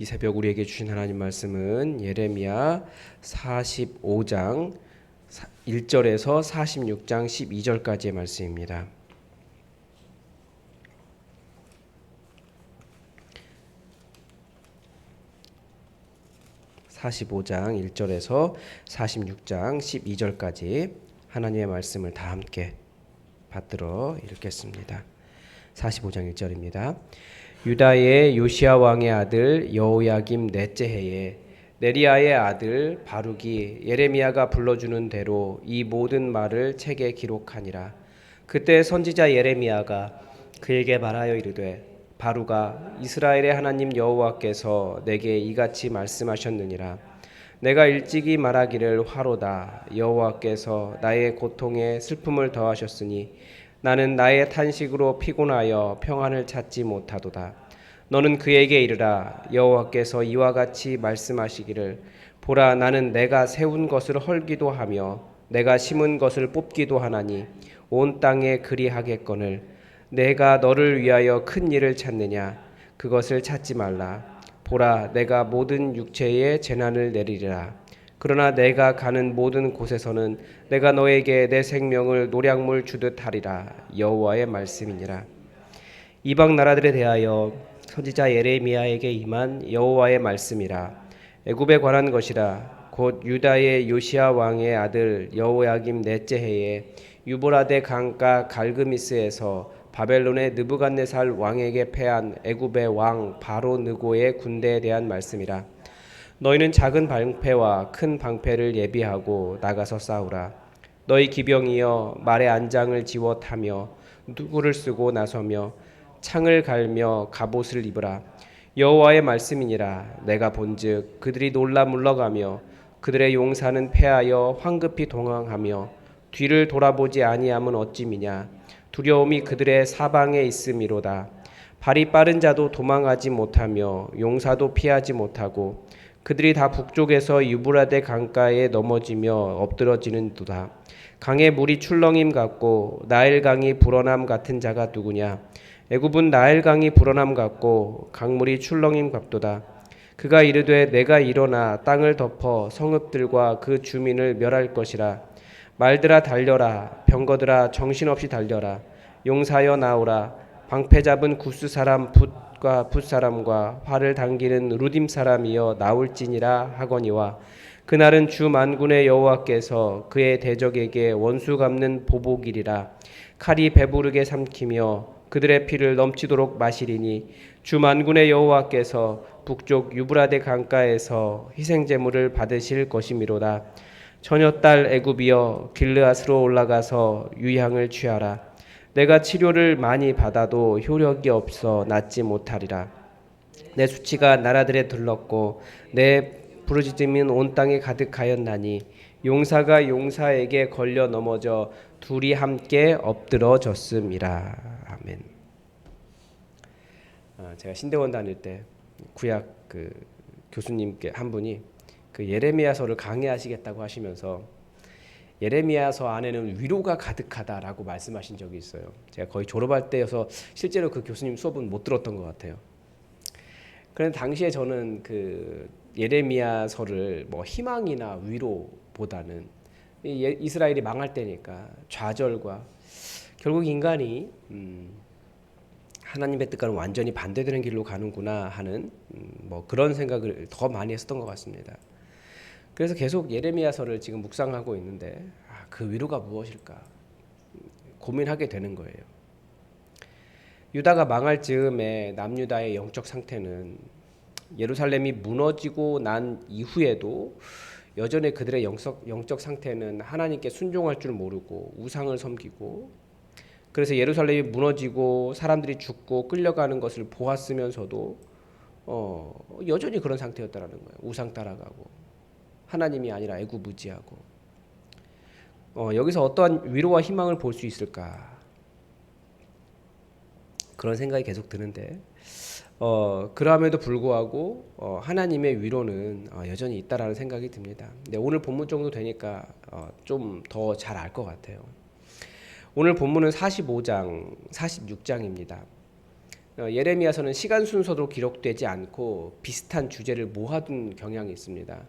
이 새벽 우리에게 주신 하나님 말씀은 예레미야 45장 1절에서 46장 12절까지의 말씀입니다. 45장 1절에서 46장 12절까지 하나님의 말씀을 다 함께 받들어 읽겠습니다. 45장 1절입니다. 유다의 요시야 왕의 아들 여호야김 넷째 해에 네리야의 아들 바룩이 예레미야가 불러주는 대로 이 모든 말을 책에 기록하니라. 그때 선지자 예레미야가 그에게 말하여 이르되 바룩아, 이스라엘의 하나님 여호와께서 내게 이같이 말씀하셨느니라. 내가 일찍이 말하기를 화로다. 여호와께서 나의 고통에 슬픔을 더하셨으니 나는 나의 탄식으로 피곤하여 평안을 찾지 못하도다. 너는 그에게 이르라. 여호와께서 이와 같이 말씀하시기를 보라, 나는 내가 세운 것을 헐기도 하며 내가 심은 것을 뽑기도 하나니 온 땅에 그리하겠거늘 내가 너를 위하여 큰 일을 찾느냐? 그것을 찾지 말라. 보라, 내가 모든 육체에 재난을 내리리라. 그러나 내가 가는 모든 곳에서는 내가 너에게 내 생명을 노량물 주듯 하리라. 여호와의 말씀이니라. 이방 나라들에 대하여 선지자 예레미야에게 임한 여호와의 말씀이라. 애굽에 관한 것이라. 곧 유다의 요시야 왕의 아들 여호야김 넷째 해에 유브라데 강가 갈그미스에서 바벨론의 느부갓네살 왕에게 패한 애굽의 왕 바로 느고의 군대에 대한 말씀이라. 너희는 작은 방패와 큰 방패를 예비하고 나가서 싸우라. 너희 기병이여 말의 안장을 지워 타며 누구를 쓰고 나서며 창을 갈며 갑옷을 입으라. 여호와의 말씀이니라. 내가 본즉 그들이 놀라 물러가며 그들의 용사는 패하여 황급히 도망하며 뒤를 돌아보지 아니함은 어찌미냐. 두려움이 그들의 사방에 있음이로다. 발이 빠른 자도 도망하지 못하며 용사도 피하지 못하고 그들이 다 북쪽에서 유브라데 강가에 넘어지며 엎드러지는도다. 강의 물이 출렁임 같고 나일강이 불어남 같은 자가 누구냐. 애굽은 나일강이 불어남 같고 강물이 출렁임 같도다. 그가 이르되 내가 일어나 땅을 덮어 성읍들과 그 주민을 멸할 것이라. 말들아 달려라. 병거들아 정신없이 달려라. 용사여 나오라. 방패 잡은 구스 사람 붓과 붓 사람과 활을 당기는 루딤 사람이여 나올지니라 하거니와 그날은 주 만군의 여호와께서 그의 대적에게 원수 갚는 보복이리라. 칼이 배부르게 삼키며 그들의 피를 넘치도록 마시리니 주 만군의 여호와께서 북쪽 유브라데 강가에서 희생 제물을 받으실 것이미로다. 처녀딸 애굽이여 길르앗으로 올라가서 유향을 취하라. 내가 치료를 많이 받아도 효력이 없어 낫지 못하리라. 내 수치가 나라들에 들렀고 내 부르짖음은 온 땅에 가득하였나니 용사가 용사에게 걸려 넘어져 둘이 함께 엎드러졌음이라. 아멘. 제가 신대원 다닐 때 구약 교수님께 한 분이 그 예레미야서를 강의하시겠다고 하시면서 예레미야서 안에는 위로가 가득하다라고 말씀하신 적이 있어요. 제가 거의 졸업할 때여서 실제로 그 교수님 수업은 못 들었던 것 같아요. 그런데 당시에 저는 그 예레미야서를 뭐 희망이나 위로보다는 이스라엘이 망할 때니까 좌절과 결국 인간이 하나님의 뜻과는 완전히 반대되는 길로 가는구나 하는 뭐 그런 생각을 더 많이 했었던 것 같습니다. 그래서 계속 예레미야서를 지금 묵상하고 있는데 그 위로가 무엇일까 고민하게 되는 거예요. 유다가 망할 즈음에 남유다의 영적 상태는 예루살렘이 무너지고 난 이후에도 여전히 그들의 영적 상태는 하나님께 순종할 줄 모르고 우상을 섬기고, 그래서 예루살렘이 무너지고 사람들이 죽고 끌려가는 것을 보았으면서도 여전히 그런 상태였다라는 거예요. 우상 따라가고 하나님이 아니라 애굽 의지하고. 여기서 어떠한 위로와 희망을 볼 수 있을까? 그런 생각이 계속 드는데 그럼에도 불구하고 하나님의 위로는 여전히 있다라는 생각이 듭니다. 근데 오늘 본문 정도 되니까 좀 더 잘 알 것 같아요. 오늘 본문은 45장, 46장입니다. 예레미야서는 시간 순서도 기록되지 않고 비슷한 주제를 모아둔 경향이 있습니다.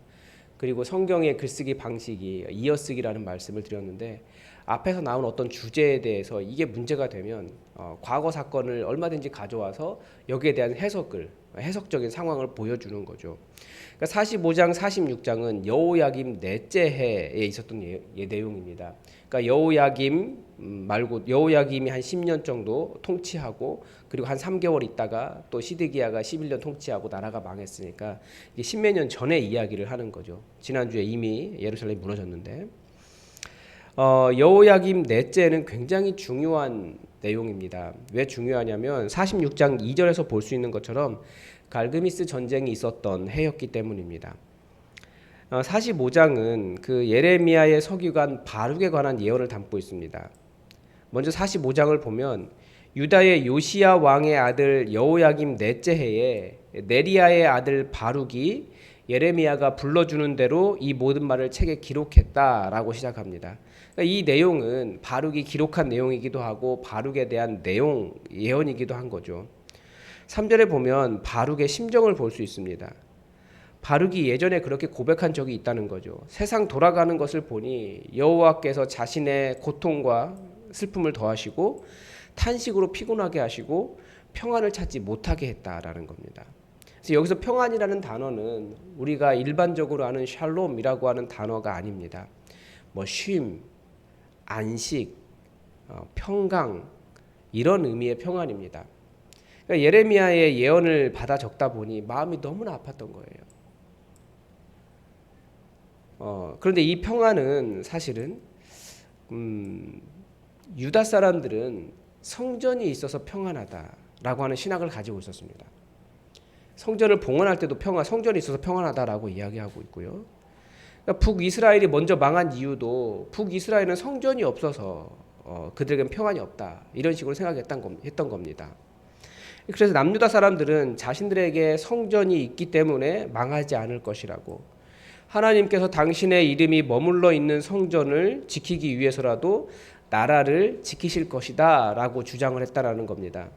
그리고 성경의 글쓰기 방식이 이어쓰기라는 말씀을 드렸는데 앞에서 나온 어떤 주제에 대해서 이게 문제가 되면 과거 사건을 얼마든지 가져와서 여기에 대한 해석적인 상황을 보여주는 거죠. 그러니까 45장, 46장은 여호야김 넷째 해에 있었던 내용입니다. 그러니까 여호야김 말고 여호야김이 한 10년 정도 통치하고 그리고 한 3개월 있다가 또 시드기야가 11년 통치하고 나라가 망했으니까 이게 10몇 년 전의 이야기를 하는 거죠. 지난주에 이미 예루살렘이 무너졌는데 여호야김 넷째는 굉장히 중요한 내용입니다. 왜 중요하냐면 46장 2절에서 볼 수 있는 것처럼 갈그미스 전쟁이 있었던 해였기 때문입니다. 45장은 그 예레미야의 서기관 바룩에 관한 예언을 담고 있습니다. 먼저 45장을 보면 유다의 요시야 왕의 아들 여호야김 넷째 해에 네리야의 아들 바룩이 예레미야가 불러주는 대로 이 모든 말을 책에 기록했다라고 시작합니다. 그러니까 이 내용은 바룩이 기록한 내용이기도 하고 바룩에 대한 내용 예언이기도 한 거죠. 3절에 보면 바룩의 심정을 볼 수 있습니다. 바룩이 예전에 그렇게 고백한 적이 있다는 거죠. 세상 돌아가는 것을 보니 여호와께서 자신의 고통과 슬픔을 더하시고 탄식으로 피곤하게 하시고 평안을 찾지 못하게 했다라는 겁니다. 그래서 여기서 평안이라는 단어는 우리가 일반적으로 아는 샬롬이라고 하는 단어가 아닙니다. 뭐 쉼, 안식, 평강 이런 의미의 평안입니다. 그러니까 예레미야의 예언을 받아 적다 보니 마음이 너무나 아팠던 거예요. 그런데 이 평안은 사실은 유다 사람들은 성전이 있어서 평안하다라고 하는 신학을 가지고 있었습니다. 성전을 봉헌할 때도 성전이 있어서 평안하다라고 이야기하고 있고요. 그러니까 북이스라엘이 먼저 망한 이유도 북이스라엘은 성전이 없어서 그들에겐 평안이 없다 이런 식으로 생각했던 겁니다. 그래서 남유다 사람들은 자신들에게 성전이 있기 때문에 망하지 않을 것이라고 하나님께서 당신의 이름이 머물러 있는 성전을 지키기 위해서라도 나라를 지키실 것이다 라고 주장을 했다라는 겁니다.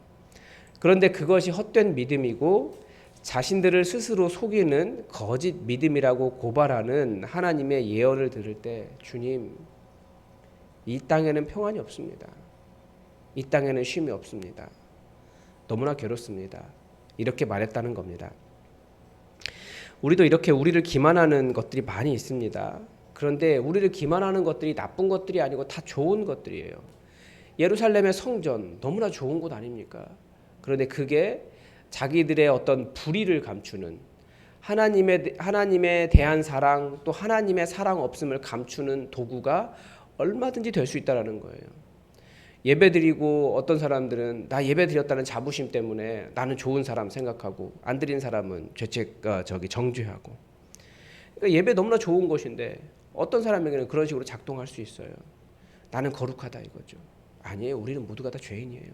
그런데 그것이 헛된 믿음이고 자신들을 스스로 속이는 거짓 믿음이라고 고발하는 하나님의 예언을 들을 때 주님, 이 땅에는 평안이 없습니다. 이 땅에는 쉼이 없습니다. 너무나 괴롭습니다. 이렇게 말했다는 겁니다. 우리도 이렇게 우리를 기만하는 것들이 많이 있습니다. 그런데 우리를 기만하는 것들이 나쁜 것들이 아니고 다 좋은 것들이에요. 예루살렘의 성전 너무나 좋은 곳 아닙니까? 그런데 그게 자기들의 어떤 불의를 감추는 하나님에 대한 사랑 또 하나님의 사랑 없음을 감추는 도구가 얼마든지 될 수 있다는 거예요. 예배드리고 어떤 사람들은 나 예배드렸다는 자부심 때문에 나는 좋은 사람 생각하고 안 드린 사람은 정죄하고. 그러니까 예배 너무나 좋은 것인데 어떤 사람에게는 그런 식으로 작동할 수 있어요. 나는 거룩하다 이거죠. 아니에요. 우리는 모두가 다 죄인이에요.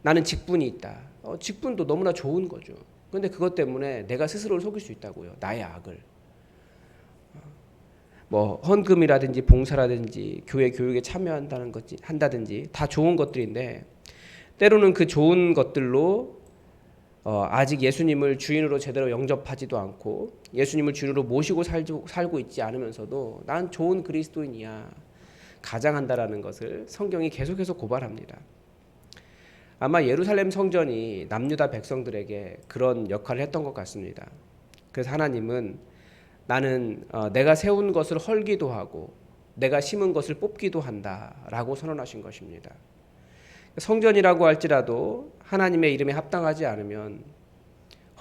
나는 직분이 있다. 직분도 너무나 좋은 거죠. 그런데 그것 때문에 내가 스스로를 속일 수 있다고요. 나의 악을. 뭐 헌금이라든지 봉사라든지 교회 교육에 한다든지 다 좋은 것들인데 때로는 그 좋은 것들로 아직 예수님을 주인으로 제대로 영접하지도 않고 예수님을 주인으로 모시고 살고 있지 않으면서도 난 좋은 그리스도인이야 가장한다라는 것을 성경이 계속해서 고발합니다. 아마 예루살렘 성전이 남유다 백성들에게 그런 역할을 했던 것 같습니다. 그래서 하나님은 나는 내가 세운 것을 헐기도 하고 내가 심은 것을 뽑기도 한다라고 선언하신 것입니다. 성전이라고 할지라도 하나님의 이름에 합당하지 않으면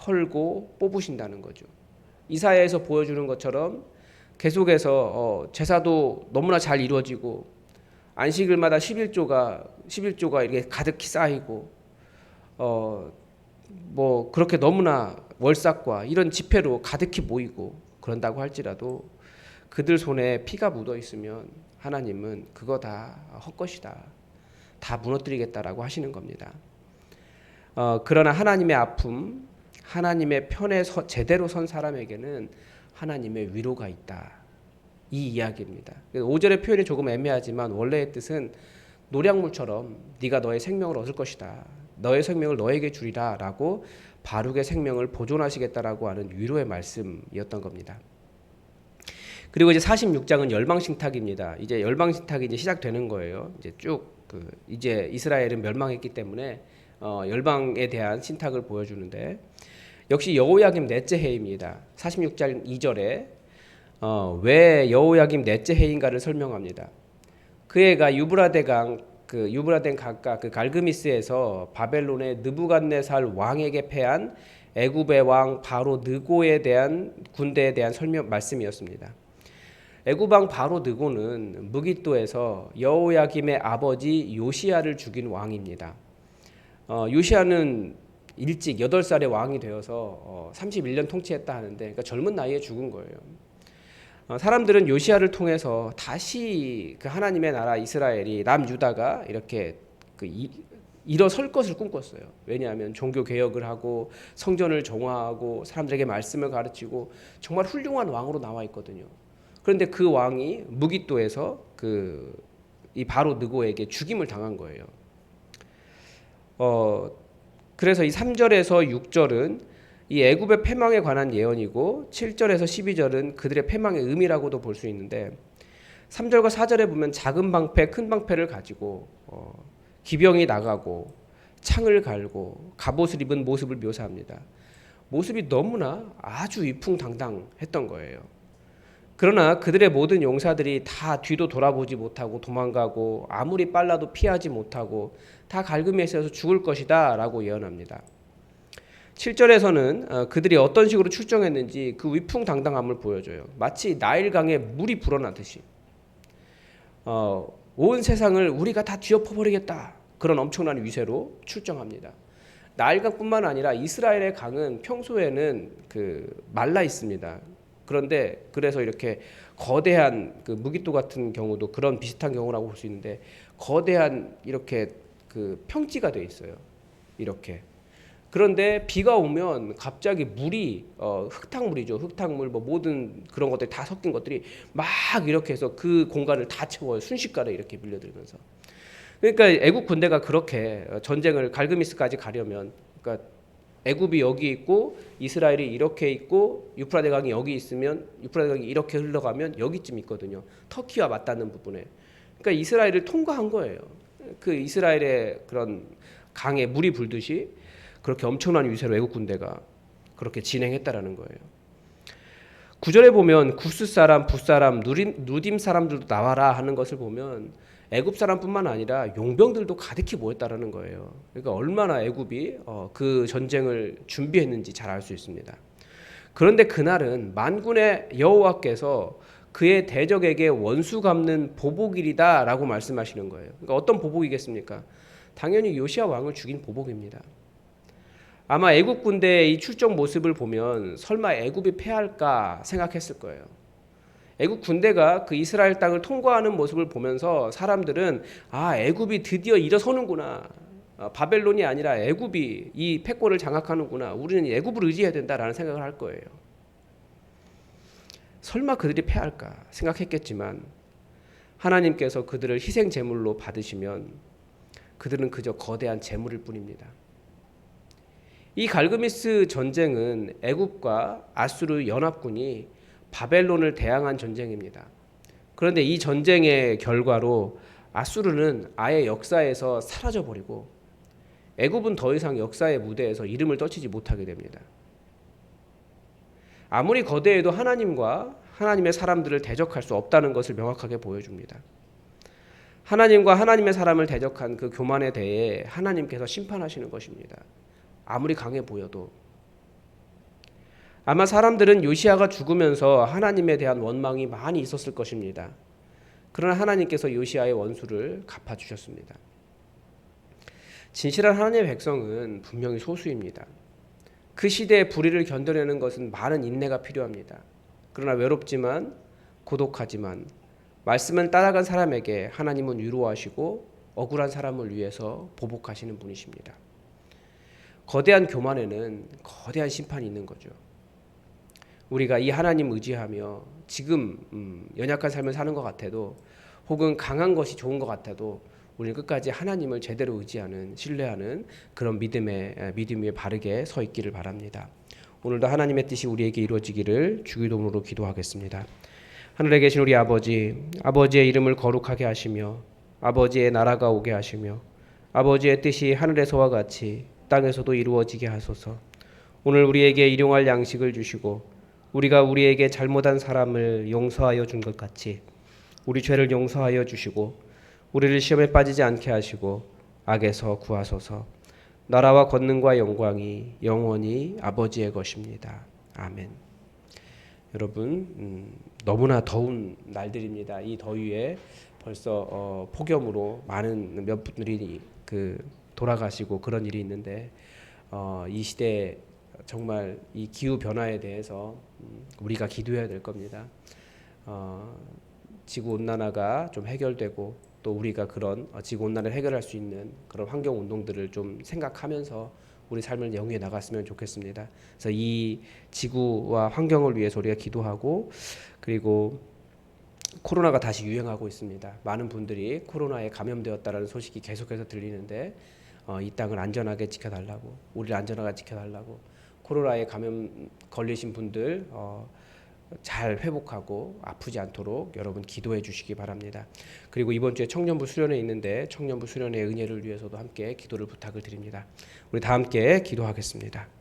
헐고 뽑으신다는 거죠. 이사야에서 보여주는 것처럼 계속해서 제사도 너무나 잘 이루어지고 안식일마다 11조가 이렇게 가득히 쌓이고 뭐 그렇게 너무나 월삭과 이런 집회로 가득히 모이고 그런다고 할지라도 그들 손에 피가 묻어 있으면 하나님은 그거 다 헛것이다. 다 무너뜨리겠다라고 하시는 겁니다. 그러나 하나님의 아픔, 하나님의 편에 제대로 선 사람에게는 하나님의 위로가 있다. 이 이야기입니다. 5절의 표현이 조금 애매하지만 원래의 뜻은 노량물처럼 네가 너의 생명을 얻을 것이다. 너의 생명을 너에게 주리라라고 바룩의 생명을 보존하시겠다라고 하는 위로의 말씀이었던 겁니다. 그리고 이제 46장은 열방신탁입니다. 이제 열방신탁이 이제 시작되는 거예요. 이제 쭉 이제 이스라엘은 멸망했기 때문에 열방에 대한 신탁을 보여주는데, 역시 여호야김 넷째 해입니다. 46장 2절에 왜 여호야김 넷째 해인가를 설명합니다. 그 해가 유브라데 강가 그 갈그미스에서 바벨론의 느부갓네살 왕에게 패한 애굽의 왕 바로 느고에 대한 군대에 대한 설명 말씀이었습니다. 애굽 왕 바로 느고는 무깃도에서 여호야김의 아버지 요시야를 죽인 왕입니다. 요시야는 일찍 8살에 왕이 되어서 31년 통치했다 하는데, 그러니까 젊은 나이에 죽은 거예요. 사람들은 요시야를 통해서 다시 그 하나님의 나라 이스라엘이 남유다가 이렇게 일어설 것을 꿈꿨어요. 왜냐하면 종교 개혁을 하고 성전을 정화하고 사람들에게 말씀을 가르치고 정말 훌륭한 왕으로 나와 있거든요. 그런데 그 왕이 무깃도에서 이 바로 느고에게 죽임을 당한 거예요. 그래서 이 3절에서 6절은 이 애굽의 패망에 관한 예언이고 7절에서 12절은 그들의 패망의 의미라고도 볼 수 있는데, 3절과 4절에 보면 작은 방패, 큰 방패를 가지고 기병이 나가고 창을 갈고 갑옷을 입은 모습을 묘사합니다. 모습이 너무나 아주 위풍당당했던 거예요. 그러나 그들의 모든 용사들이 다 뒤도 돌아보지 못하고 도망가고 아무리 빨라도 피하지 못하고 다 갈그미스에서 죽을 것이다 라고 예언합니다. 7절에서는 그들이 어떤 식으로 출정했는지 그 위풍당당함을 보여줘요. 마치 나일강에 물이 불어나듯이 온 세상을 우리가 다 뒤엎어버리겠다, 그런 엄청난 위세로 출정합니다. 나일강뿐만 아니라 이스라엘의 강은 평소에는 말라 있습니다. 그런데 그래서 이렇게 거대한 무깃도 같은 경우도 그런 비슷한 경우라고 볼 수 있는데, 거대한 이렇게 평지가 돼 있어요. 이렇게. 그런데 비가 오면 갑자기 물이 흙탕물이죠. 흙탕물 뭐 모든 그런 것들이 다 섞인 것들이 막 이렇게 해서 그 공간을 다 채워요. 순식간에 이렇게 밀려들면서. 그러니까 애굽 군대가 그렇게 전쟁을 갈그미스까지 가려면, 그러니까 애굽이 여기 있고 이스라엘이 이렇게 있고 유프라데 강이 여기 있으면 유프라데 강이 이렇게 흘러가면 여기쯤 있거든요. 터키와 맞닿는 부분에. 그러니까 이스라엘을 통과한 거예요. 그 이스라엘의 그런 강에 물이 불듯이 그렇게 엄청난 위세로 애국 군대가 그렇게 진행했다라는 거예요. 9절에 보면 구스 사람, 붓 사람, 누딤 사람들도 나와라 하는 것을 보면 애굽 사람뿐만 아니라 용병들도 가득히 모였다라는 거예요. 그러니까 얼마나 애굽이 그 전쟁을 준비했는지 잘 알 수 있습니다. 그런데 그날은 만군의 여호와께서 그의 대적에게 원수 갚는 보복일이다라고 말씀하시는 거예요. 그러니까 어떤 보복이겠습니까? 당연히 요시야 왕을 죽인 보복입니다. 아마 애굽 군대의 이 출정 모습을 보면 설마 애굽이 패할까 생각했을 거예요. 애굽 군대가 그 이스라엘 땅을 통과하는 모습을 보면서 사람들은 애굽이 드디어 일어서는구나. 바벨론이 아니라 애굽이 이 패권을 장악하는구나. 우리는 애굽을 의지해야 된다라는 생각을 할 거예요. 설마 그들이 패할까 생각했겠지만 하나님께서 그들을 희생 제물로 받으시면 그들은 그저 거대한 제물일 뿐입니다. 이 갈그미스 전쟁은 애굽과 아수르 연합군이 바벨론을 대항한 전쟁입니다. 그런데 이 전쟁의 결과로 아수르는 아예 역사에서 사라져버리고 애굽은 더 이상 역사의 무대에서 이름을 떠치지 못하게 됩니다. 아무리 거대해도 하나님과 하나님의 사람들을 대적할 수 없다는 것을 명확하게 보여줍니다. 하나님과 하나님의 사람을 대적한 그 교만에 대해 하나님께서 심판하시는 것입니다. 아무리 강해 보여도. 아마 사람들은 요시야가 죽으면서 하나님에 대한 원망이 많이 있었을 것입니다. 그러나 하나님께서 요시야의 원수를 갚아주셨습니다. 진실한 하나님의 백성은 분명히 소수입니다. 그 시대의 불의를 견뎌내는 것은 많은 인내가 필요합니다. 그러나 외롭지만 고독하지만 말씀을 따라간 사람에게 하나님은 위로하시고 억울한 사람을 위해서 보복하시는 분이십니다. 거대한 교만에는 거대한 심판이 있는 거죠. 우리가 이 하나님 의지하며 지금 연약한 삶을 사는 것 같아도 혹은 강한 것이 좋은 것 같아도 우리는 끝까지 하나님을 제대로 의지하는, 신뢰하는 그런 믿음 위에 바르게 서 있기를 바랍니다. 오늘도 하나님의 뜻이 우리에게 이루어지기를 주기도문으로 기도하겠습니다. 하늘에 계신 우리 아버지, 아버지의 이름을 거룩하게 하시며 아버지의 나라가 오게 하시며 아버지의 뜻이 하늘에서와 같이 땅에서도 이루어지게 하소서. 오늘 우리에게 일용할 양식을 주시고 우리가 우리에게 잘못한 사람을 용서하여 준 것 같이 우리 죄를 용서하여 주시고 우리를 시험에 빠지지 않게 하시고 악에서 구하소서. 나라와 권능과 영광이 영원히 아버지의 것입니다. 아멘. 여러분, 너무나 더운 날들입니다. 이 더위에 벌써 폭염으로 많은 몇 분들이 돌아가시고 그런 일이 있는데 이 시대 정말 이 기후 변화에 대해서 우리가 기도해야 될 겁니다. 지구 온난화가 좀 해결되고 또 우리가 그런 지구 온난화를 해결할 수 있는 그런 환경 운동들을 좀 생각하면서 우리 삶을 영위해 나갔으면 좋겠습니다. 그래서 이 지구와 환경을 위해서 우리가 기도하고, 그리고 코로나가 다시 유행하고 있습니다. 많은 분들이 코로나에 감염되었다라는 소식이 계속해서 들리는데 이 땅을 안전하게 지켜달라고, 우리를 안전하게 지켜달라고, 코로나에 감염 걸리신 분들 잘 회복하고 아프지 않도록 여러분 기도해 주시기 바랍니다. 그리고 이번 주에 청년부 수련회 있는데 청년부 수련회 은혜를 위해서도 함께 기도를 부탁을 드립니다. 우리 다 함께 기도하겠습니다.